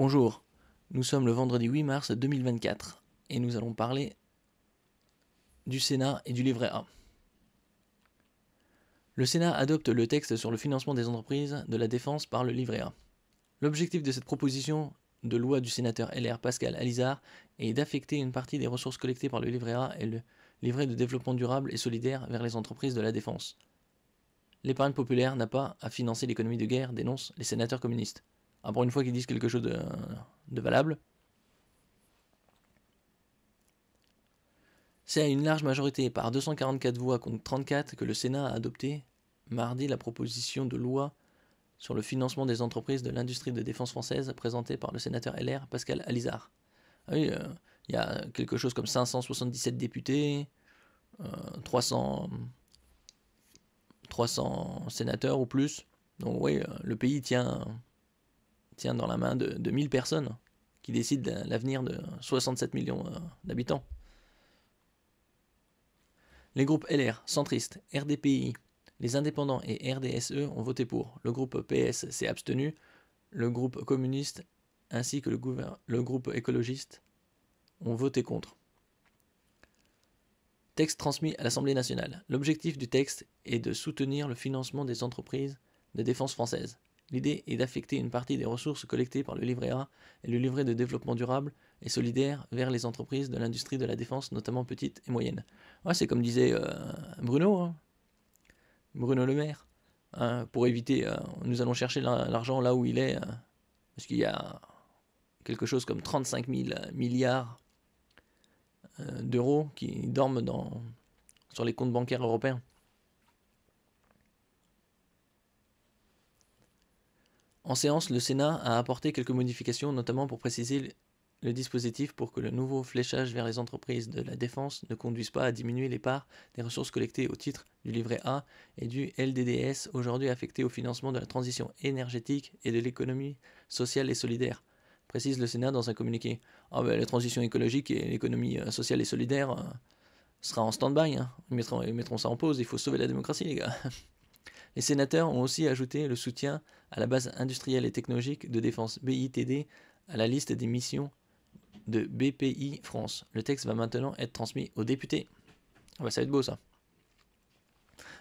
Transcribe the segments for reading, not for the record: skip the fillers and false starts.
Bonjour, nous sommes le vendredi 8 mars 2024 et nous allons parler du Sénat et du livret A. Le Sénat adopte le texte sur le financement des entreprises de la défense par le livret A. L'objectif de cette proposition de loi du sénateur LR Pascal Alizard est d'affecter une partie des ressources collectées par le livret A et le livret de développement durable et solidaire vers les entreprises de la défense. L'épargne populaire n'a pas à financer l'économie de guerre, dénoncent les sénateurs communistes. Ah, pour une fois qu'ils disent quelque chose de valable. C'est à une large majorité, par 244 voix contre 34, que le Sénat a adopté mardi la proposition de loi sur le financement des entreprises de l'industrie de défense française présentée par le sénateur LR Pascal Alizard. Ah oui, il y a quelque chose comme 577 députés, 300 sénateurs ou plus. Donc oui, le pays tient dans la main de 1000 personnes qui décident de l'avenir de 67 millions d'habitants. Les groupes LR, Centristes, RDPI, les Indépendants et RDSE ont voté pour. Le groupe PS s'est abstenu. Le groupe communiste ainsi que le groupe écologiste ont voté contre. Texte transmis à l'Assemblée nationale. L'objectif du texte est de soutenir le financement des entreprises de défense françaises. L'idée est d'affecter une partie des ressources collectées par le livret A et le livret de développement durable et solidaire vers les entreprises de l'industrie de la défense, notamment petites et moyennes. Ouais, c'est comme disait Bruno Le Maire. Pour éviter, nous allons chercher l'argent là où il est, parce qu'il y a quelque chose comme 35 000 milliards d'euros qui dorment sur les comptes bancaires européens. En séance, le Sénat a apporté quelques modifications, notamment pour préciser le dispositif pour que le nouveau fléchage vers les entreprises de la défense ne conduise pas à diminuer les parts des ressources collectées au titre du livret A et du LDDS, aujourd'hui affectées au financement de la transition énergétique et de l'économie sociale et solidaire, précise le Sénat dans un communiqué. La transition écologique et l'économie sociale et solidaire sera en stand-by. Ils mettront ça en pause, il faut sauver la démocratie, les gars. Les sénateurs ont aussi ajouté le soutien à la base industrielle et technologique de défense BITD à la liste des missions de BPI France. Le texte va maintenant être transmis aux députés. Ça va être beau ça.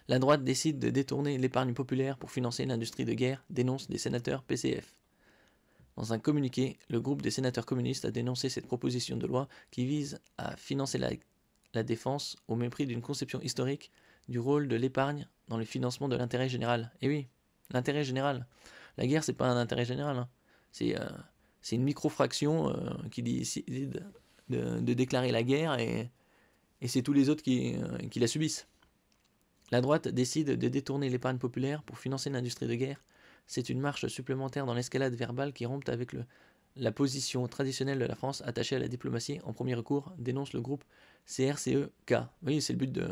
La droite décide de détourner l'épargne populaire pour financer l'industrie de guerre, dénonce des sénateurs PCF. Dans un communiqué, le groupe des sénateurs communistes a dénoncé cette proposition de loi qui vise à financer la défense au mépris d'une conception historique du rôle de l'épargne dans le financement de l'intérêt général. Et oui, l'intérêt général. La guerre, c'est pas un intérêt général. C'est une micro-fraction qui décide de déclarer la guerre et c'est tous les autres qui la subissent. La droite décide de détourner l'épargne populaire pour financer l'industrie de guerre. C'est une marche supplémentaire dans l'escalade verbale qui rompt avec la position traditionnelle de la France attachée à la diplomatie en premier recours, dénonce le groupe CRCE-K. Oui, c'est le but de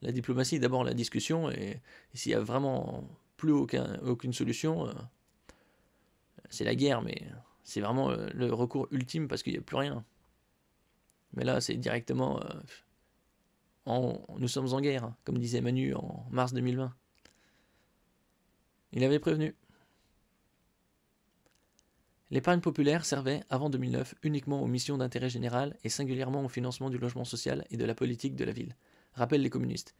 la diplomatie, d'abord la discussion, et s'il n'y a vraiment plus aucune solution, c'est la guerre, mais c'est vraiment le recours ultime parce qu'il n'y a plus rien. Mais là, c'est directement... nous sommes en guerre, comme disait Manu en mars 2020. Il avait prévenu. L'épargne populaire servait, avant 2009, uniquement aux missions d'intérêt général et singulièrement au financement du logement social et de la politique de la ville, rappellent les communistes.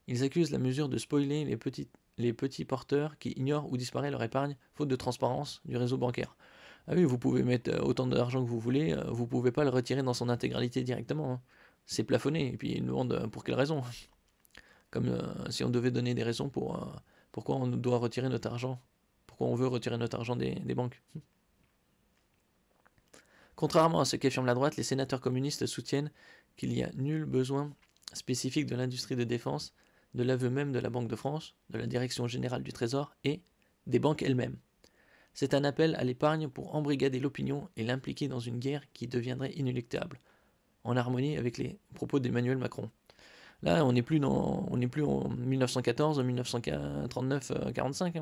Ils accusent la mesure de spoiler les petits porteurs qui ignorent où disparaît leur épargne, faute de transparence du réseau bancaire. Ah oui, vous pouvez mettre autant d'argent que vous voulez, vous pouvez pas le retirer dans son intégralité directement. C'est plafonné, et puis ils demandent pour quelle raison. Comme si on devait donner des raisons pourquoi on doit retirer notre argent, pourquoi on veut retirer notre argent des banques. Contrairement à ce qu'affirme la droite, les sénateurs communistes soutiennent qu'il n'y a nul besoin spécifique de l'industrie de défense, de l'aveu même de la Banque de France, de la Direction générale du Trésor et des banques elles-mêmes. C'est un appel à l'épargne pour embrigader l'opinion et l'impliquer dans une guerre qui deviendrait inéluctable, en harmonie avec les propos d'Emmanuel Macron. Là, on n'est plus en 1914, 1939, 45.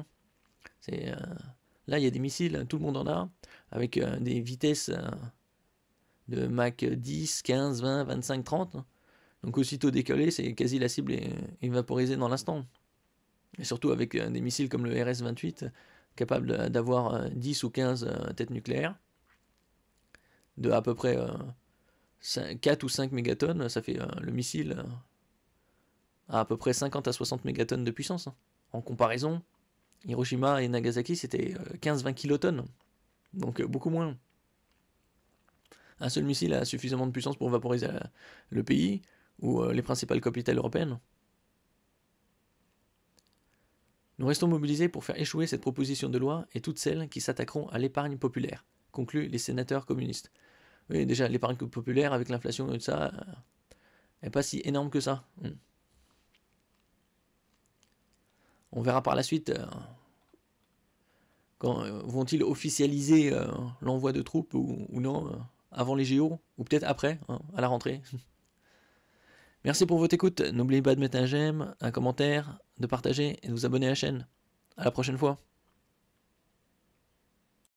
Là, il y a des missiles, tout le monde en a, avec des vitesses de Mach 10, 15, 20, 25, 30. Donc aussitôt décollé, c'est quasi la cible est vaporisée dans l'instant. Et surtout avec des missiles comme le RS-28, capable d'avoir 10 ou 15 têtes nucléaires, de à peu près 4 ou 5 mégatonnes, ça fait le missile à peu près 50 à 60 mégatonnes de puissance. En comparaison, Hiroshima et Nagasaki, c'était 15-20 kilotonnes, donc beaucoup moins. Un seul missile a suffisamment de puissance pour vaporiser le pays ou les principales capitales européennes. Nous restons mobilisés pour faire échouer cette proposition de loi et toutes celles qui s'attaqueront à l'épargne populaire, concluent les sénateurs communistes. Oui, déjà, l'épargne populaire, avec l'inflation et tout ça, n'est pas si énorme que ça. On verra par la suite quand vont-ils officialiser l'envoi de troupes ou non, avant les JO, ou peut-être après, à la rentrée. Merci pour votre écoute. N'oubliez pas de mettre un j'aime, un commentaire, de partager et de vous abonner à la chaîne. À la prochaine fois.